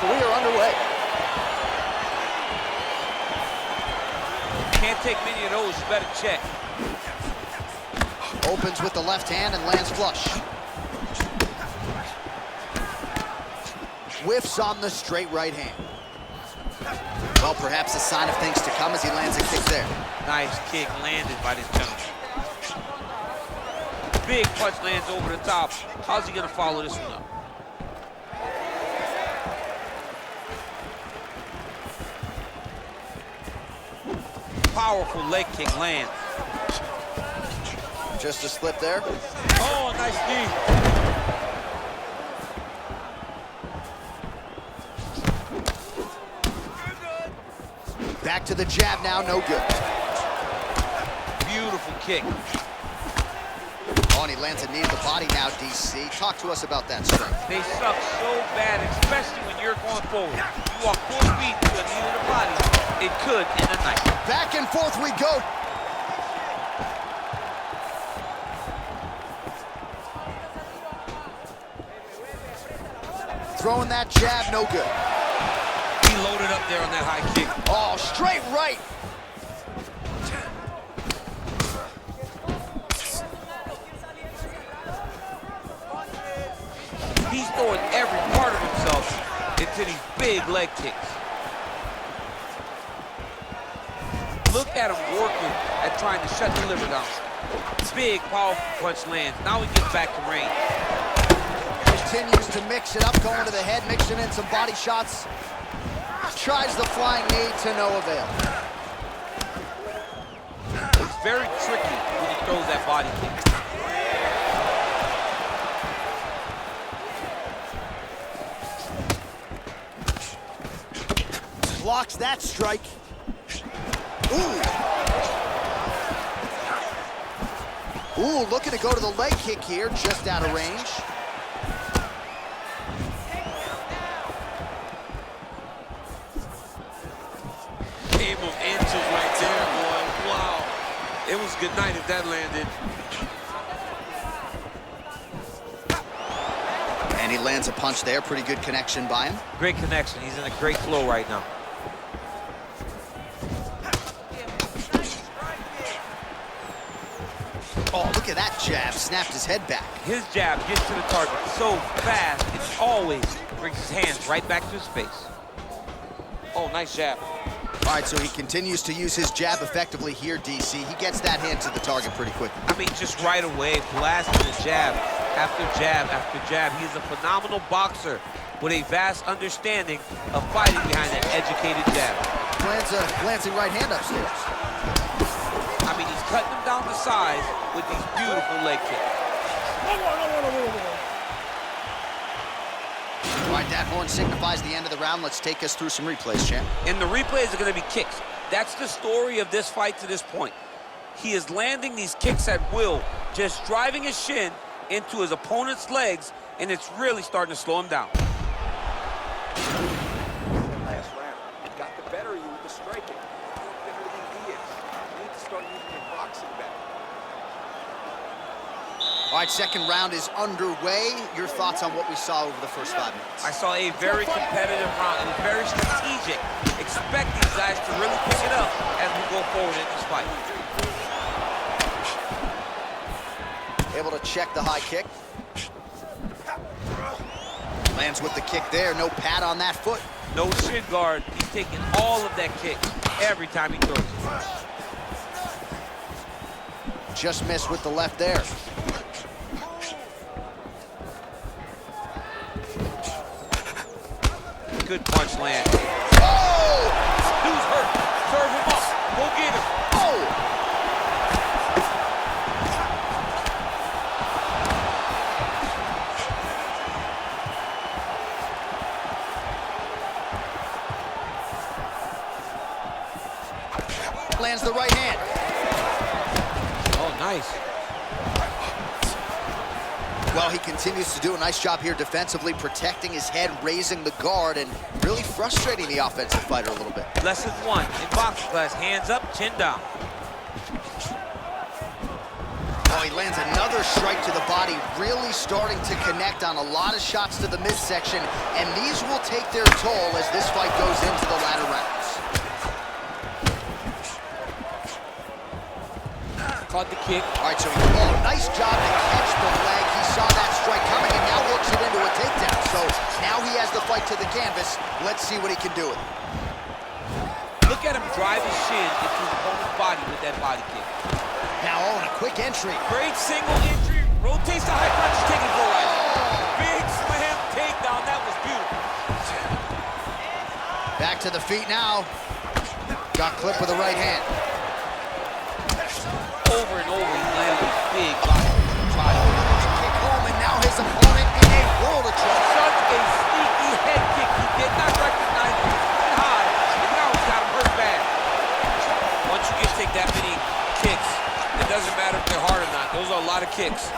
We are underway. Can't take many of those, you better check. Opens with the left hand and lands flush. Whiffs on the straight right hand. Well, perhaps a sign of things to come as he lands a kick there. Nice kick landed by this gentleman. Big punch lands over the top. How's he gonna follow this one up? Powerful leg kick lands. Just a slip there. Oh, nice knee. Back to the jab now, no good. Beautiful kick. Oh, and he lands a knee to the body now, DC. Talk to us about that strength. They suck so bad, especially when you're going forward. You walk full speed to a knee to the body, it could end the night. Back and forth we go. Throwing that jab, no good. He loaded up there on that high kick. Oh, straight right. He's throwing every part of himself into these big leg kicks. Look at him working at trying to shut the liver down. Big, powerful punch lands. Now he gets back to range. Continues to mix it up, going to the head, mixing in some body shots. Tries the flying knee to no avail. It's very tricky when he throws that body kick. Blocks that strike. Ooh. Ooh, looking to go to the leg kick here, just out of range. Game of inches right there, boy. Wow. It was good night if that landed. And he lands a punch there. Pretty good connection by him. Great connection. He's in a great flow right now. Oh, look at that jab. Snapped his head back. His jab gets to the target so fast, it always brings his hands right back to his face. Oh, nice jab. All right, so he continues to use his jab effectively here, DC. He gets that hand to the target pretty quickly. I mean, just right away, blasting the jab after jab after jab. He is a phenomenal boxer with a vast understanding of fighting behind that educated jab. Lands a glancing right hand upstairs. I mean, he's cutting them down to size with these beautiful leg kicks. All right, that horn signifies the end of the round. Let's take us through some replays, champ. And the replays are going to be kicks. That's the story of this fight to this point. He is landing these kicks at will, just driving his shin into his opponent's legs, and it's really starting to slow him down. Last round, got the better of you with the striking. You're better than he is. You need to start using your boxing better. All right, second round is underway. Your thoughts on what we saw over the first 5 minutes? I saw a very competitive round. It was very strategic. Expect these guys to really pick it up as we go forward in this fight. Able to check the high kick. Lands with the kick there. No pad on that foot. No shin guard. He's taking all of that kick every time he throws it. Just missed with the left there. Good punch land. Oh! Dude's hurt. Serve him up. Go get him. Oh! Lands the right hand. Oh, nice. Well, he continues to do a nice job here defensively, protecting his head, raising the guard, and really frustrating the offensive fighter a little bit. Lesson 1 in boxing class, hands up, chin down. Oh, Oh, he lands another strike to the body, really starting to connect on a lot of shots to the midsection, and these will take their toll as this fight goes into the latter rounds. Caught the kick. All right, so nice job to catch the leg. He saw that strike coming and now works it into a takedown. So now he has the fight to the canvas. Let's see what he can do with it. Look at him drive his shin into his opponent's body with that body kick. Now, and a quick entry. Great single entry. Rotates the high punch, taking full right. Big slam takedown. That was beautiful. Back to the feet now. Got clipped with the right hand. Over and over, he landed a big body. Kick home, and now his opponent in a world of trouble. Such a sneaky head kick. He did not recognize it. He high, and now he's got him hurt bad. Once you just take that many kicks, it doesn't matter if they're hard or not. Those are a lot of kicks.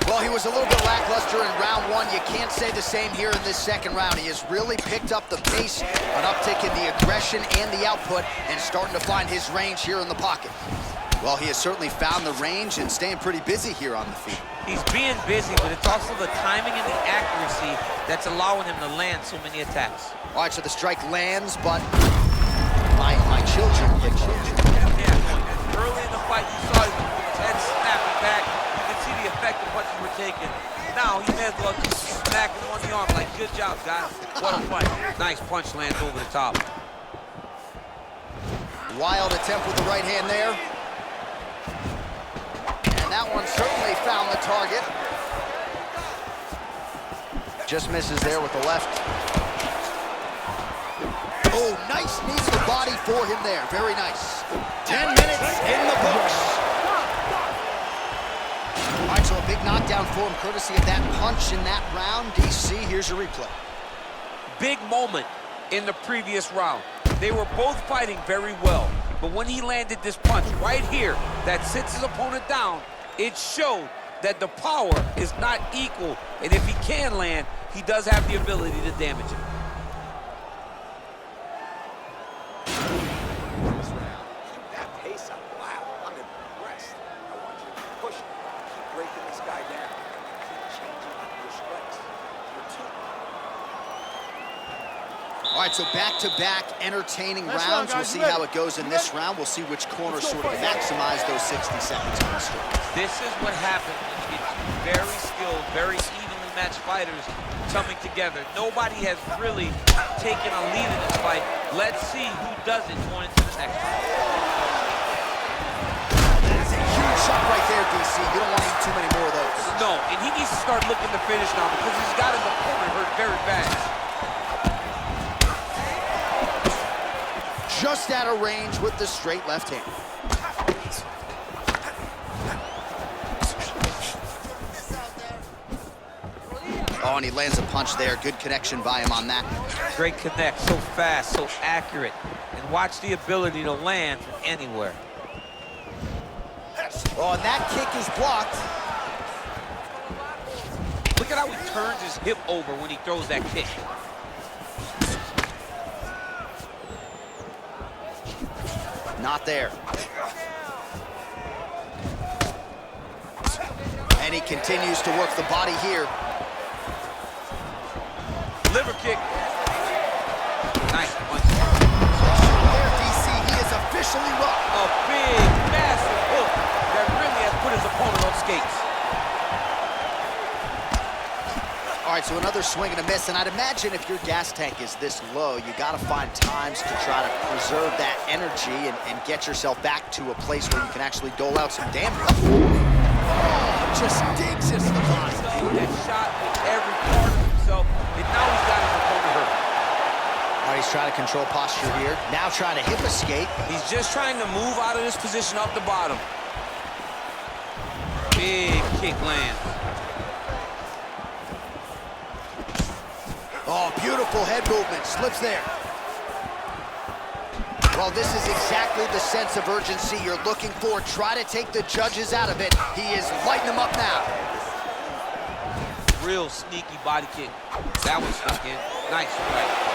Well, he was a little bit lackluster in round one. You can't say the same here in this second round. He has really picked up the pace, an uptick in the aggression and the output, and starting to find his range here in the pocket. Well, he has certainly found the range and staying pretty busy here on the feet. He's being busy, but it's also the timing and the accuracy that's allowing him to land so many attacks. All right, so the strike lands, but my children get children. Yeah, early in the fight, you saw his head snapping back. You can see the effect the punches were taking. Now, he may as well just smack him on the arm like, good job, guys. What a fight. Nice punch lands over the top. Wild attempt with the right hand there. And that one certainly found the target. Just misses there with the left. Oh, nice knee to the body for him there. Very nice. 10 minutes in the books. All right, so a big knockdown for him, courtesy of that punch in that round. DC, here's your replay. Big moment in the previous round. They were both fighting very well, but when he landed this punch right here that sits his opponent down, it showed that the power is not equal, and if he can land, he does have the ability to damage it. This round, keep that pace up. Wow, I'm impressed. I want you to push him. Keep breaking this guy down. Keep changing your strikes. You're too. All right, so back-to-back entertaining rounds. We'll see how it goes in this round. We'll see which corner sort of maximize those 60 seconds on the strike. This is what happens when you get two very skilled, very evenly matched fighters coming together. Nobody has really taken a lead in this fight. Let's see who does it going into the next round. That's a huge shot right there, DC. You don't want to eat too many more of those. No, and he needs to start looking to finish now because he's got his opponent hurt very bad. Just out of range with the straight left hand. Oh, and he lands a punch there. Good connection by him on that. Great connect, so fast, so accurate. And watch the ability to land from anywhere. Oh, and that kick is blocked. Look at how he turns his hip over when he throws that kick. Not there. And he continues to work the body here. Liver kick. Nice punch. There, DC, he is officially rocked. A big, massive hook that really has put his opponent on skates. All right, so another swing and a miss, and I'd imagine if your gas tank is this low, you got to find times to try to preserve that energy and get yourself back to a place where you can actually dole out some damage. Oh, just digs into the body. That shot with every part of himself, and now he's got his opponent hurt. All right, he's trying to control posture here. Now trying to hip escape. He's just trying to move out of this position off the bottom. Big kick lands. Oh, beautiful head movement, slips there. Well, this is exactly the sense of urgency you're looking for. Try to take the judges out of it. He is lighting them up now. Real sneaky body kick. That was stuck in. Nice right.